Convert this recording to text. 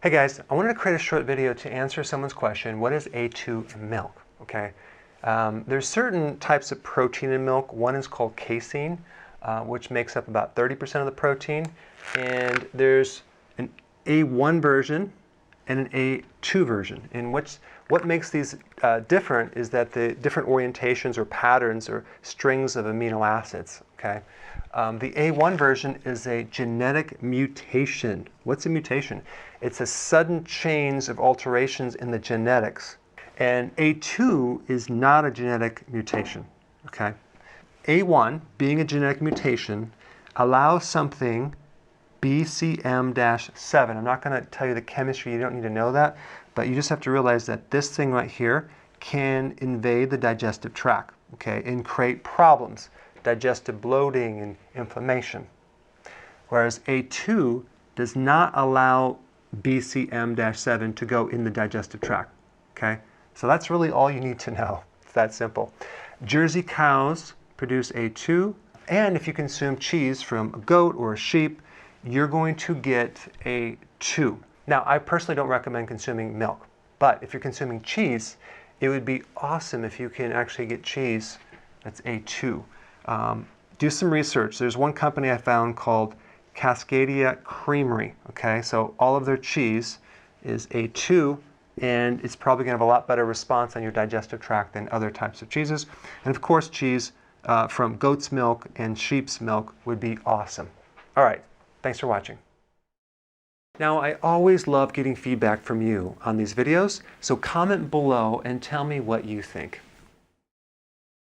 Hey guys, I wanted to create a short video to answer someone's question, what is A2 milk? Okay, there's certain types of protein in milk. One is called casein, which makes up about 30% of the protein. And there's an A1 version and an A2 version. And what makes these different is that the different orientations or patterns or strings of amino acids. Okay, the A1 version is a genetic mutation. What's a mutation? It's a sudden change of alterations in the genetics. And A2 is not a genetic mutation. Okay, A1, being a genetic mutation, allows something BCM-7. I'm not going to tell you the chemistry, you don't need to know that, but you just have to realize that this thing right here can invade the digestive tract, okay, and create problems, digestive bloating and inflammation. Whereas A2 does not allow BCM-7 to go in the digestive tract, okay? So that's really all you need to know. It's that simple. Jersey cows produce A2, and if you consume cheese from a goat or a sheep, you're going to get A2. Now, I personally don't recommend consuming milk, but if you're consuming cheese, it would be awesome if you can actually get cheese that's A2. Do some research. There's one company I found called Cascadia Creamery, okay? So all of their cheese is A2, and it's probably going to have a lot better response on your digestive tract than other types of cheeses. And of course, cheese from goat's milk and sheep's milk would be awesome. All right, thanks for watching. Now, I always love getting feedback from you on these videos, so comment below and tell me what you think.